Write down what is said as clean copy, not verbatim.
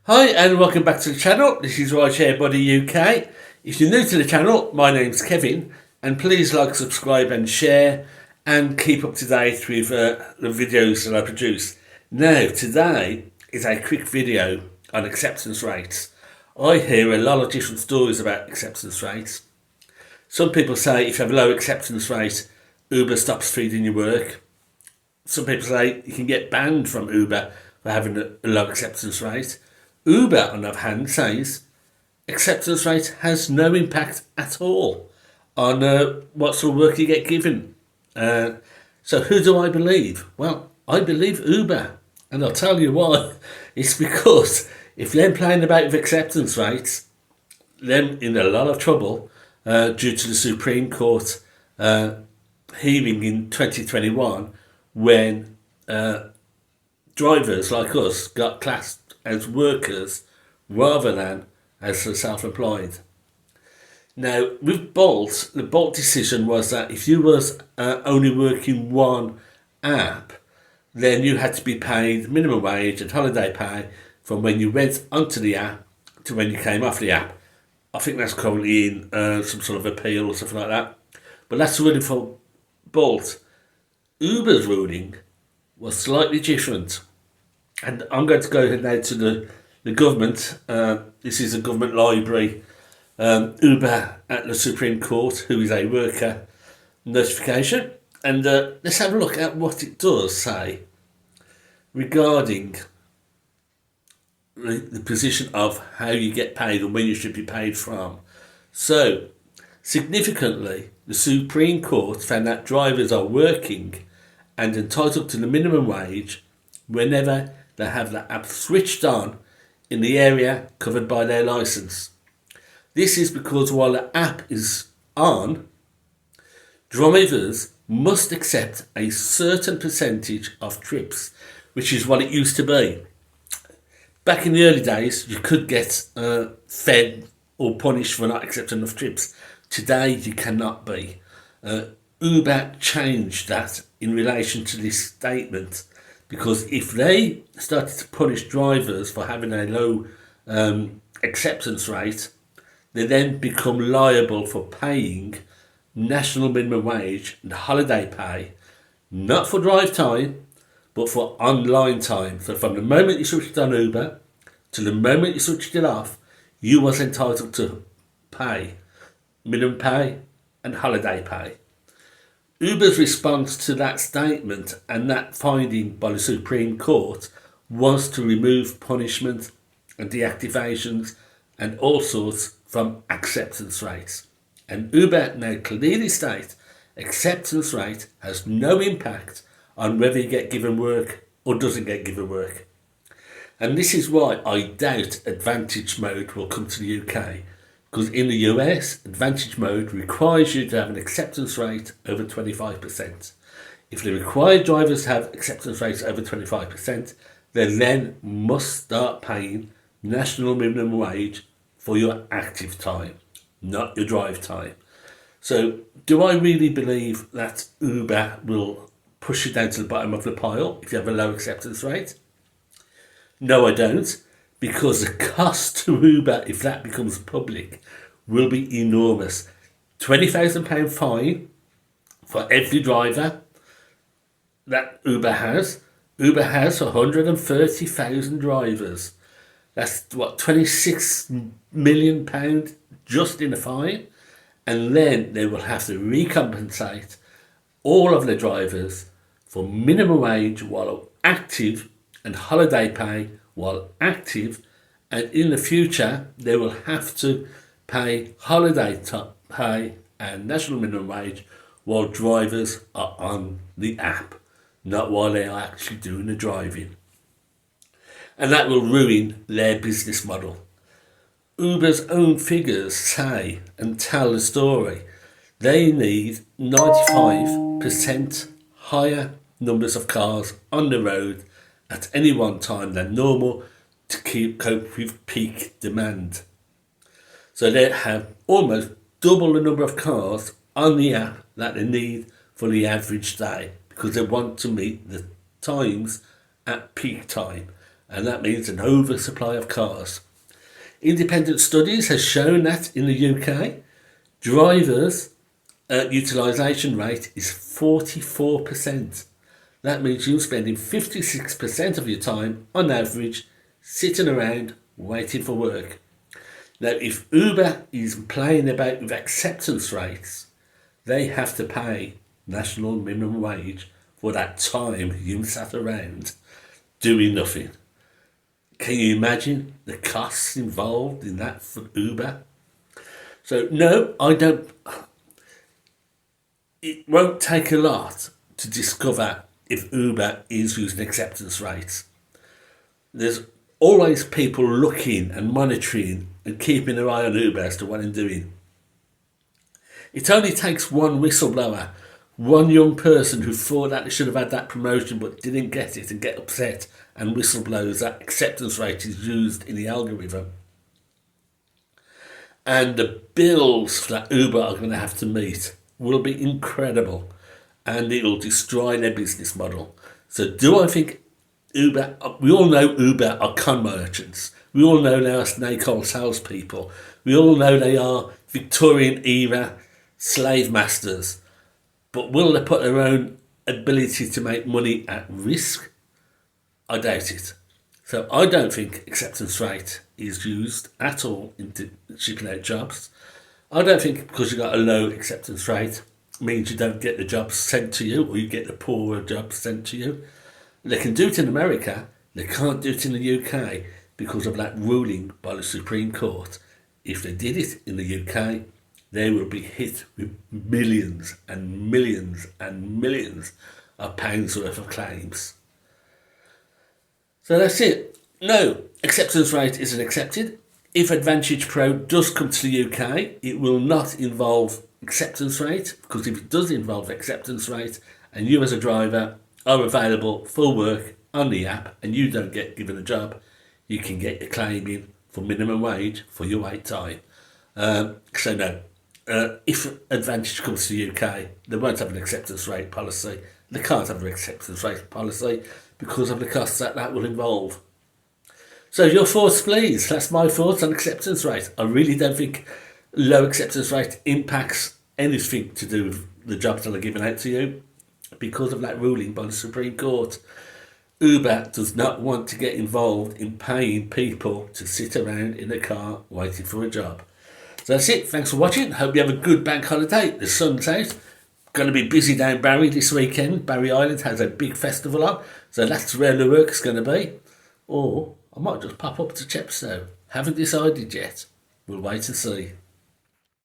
Hi and welcome back to the channel. This is Rideshare Buddy UK. If you're new to the channel, my name's Kevin, and please like, subscribe and share and keep up to date with the videos that I produce. Now today is a quick video on acceptance rates. I hear a lot of different stories about acceptance rates. Some people say if you have a low acceptance rate, Uber stops feeding your work. Some people say you can get banned from Uber for having a low acceptance rate. Uber, on the other hand, says acceptance rate has no impact at all on what sort of work you get given. So who do I believe? Well, I believe Uber, and I'll tell you why. It's because if they're playing about with acceptance rates, they're in a lot of trouble due to the Supreme Court hearing in 2021 when drivers like us got classed as workers rather than as self-employed. Now with Bolt, the Bolt decision was that if you was only working one app, then you had to be paid minimum wage and holiday pay from when you went onto the app to when you came off the app. I think that's currently in some sort of appeal or something like that. But that's the ruling for Bolt. Uber's ruling was slightly different. And I'm going to go ahead now to the government. This is a government library. Uber at the Supreme Court, who is a worker notification. And let's have a look at what it does say regarding the position of how you get paid and when you should be paid from. So, significantly, the Supreme Court found that drivers are working and entitled to the minimum wage whenever they have the app switched on in the area covered by their license. This is because while the app is on, drivers must accept a certain percentage of trips, which is what it used to be. Back in the early days, you could get fed or punished for not accepting enough trips. Today, you cannot be. Uber changed that in relation to this statement, because if they started to punish drivers for having a low acceptance rate, they then become liable for paying national minimum wage and holiday pay, not for drive time, but for online time. So from the moment you switched on Uber to the moment you switched it off, you was entitled to pay minimum pay and holiday pay. Uber's response to that statement and that finding by the Supreme Court was to remove punishment and deactivations and all sorts from acceptance rates. And Uber now clearly state acceptance rate has no impact on whether you get given work or doesn't get given work. And this is why I doubt Advantage Mode will come to the UK. Because in the US, Advantage Mode requires you to have an acceptance rate over 25%. If they require drivers to have acceptance rates over 25%, they then must start paying national minimum wage for your active time, not your drive time. So do I really believe that Uber will push you down to the bottom of the pile if you have a low acceptance rate? No, I don't. Because the cost to Uber, if that becomes public, will be enormous. £20,000 fine for every driver that Uber has. Uber has 130,000 drivers. That's what, £26 million just in a fine. And then they will have to recompensate all of the drivers for minimum wage while active and holiday pay while active, and in the future they will have to pay holiday pay and national minimum wage while drivers are on the app, not while they are actually doing the driving. And that will ruin their business model. Uber's own figures say and tell the story. They need 95% higher numbers of cars on the road at any one time than normal to cope with peak demand. So they have almost double the number of cars on the app that they need for the average day because they want to meet the times at peak time, and that means an oversupply of cars. Independent studies has shown that in the UK, drivers' utilisation rate is 44%. That means you're spending 56% of your time, on average, sitting around waiting for work. Now, if Uber is playing about with acceptance rates, they have to pay national minimum wage for that time you sat around doing nothing. Can you imagine the costs involved in that for Uber? So no, I don't. It won't take a lot to discover if Uber is using acceptance rates. There's always people looking and monitoring and keeping their eye on Uber as to what they're doing. It only takes one whistleblower, one young person who thought that they should have had that promotion but didn't get it and get upset and whistleblows that acceptance rate is used in the algorithm. And the bills that Uber are going to have to meet will be incredible, and it'll destroy their business model. So do I think Uber, we all know Uber are con merchants. We all know they are snake oil salespeople. We all know they are Victorian era slave masters. But will they put their own ability to make money at risk? I doubt it. So I don't think acceptance rate is used at all in shipping out jobs. I don't think because you've got a low acceptance rate means you don't get the jobs sent to you, or you get the poorer jobs sent to you. They can do it in America, they can't do it in the UK because of that ruling by the Supreme Court. If they did it in the UK, they will be hit with millions and millions and millions of pounds worth of claims. So that's it. No, acceptance rate isn't accepted. If Advantage Pro does come to the UK, it will not involve acceptance rate, because if it does involve acceptance rate and you as a driver are available for work on the app and you don't get given a job, you can get your claim in for minimum wage for your wait time. So no, if Advantage comes to the UK, they won't have an acceptance rate policy. They can't have an acceptance rate policy because of the costs that will involve. So your thoughts, please. That's my thoughts on acceptance rate. I really don't think low acceptance rate impacts anything to do with the jobs that are given out to you because of that ruling by the Supreme Court. Uber does not want to get involved in paying people to sit around in a car waiting for a job. So that's it. Thanks for watching. Hope you have a good bank holiday. The sun's out. Going to be busy down Barry this weekend. Barry Island has a big festival on, so that's where the work's going to be. Or I might just pop up to Chepstow. Haven't decided yet. We'll wait and see.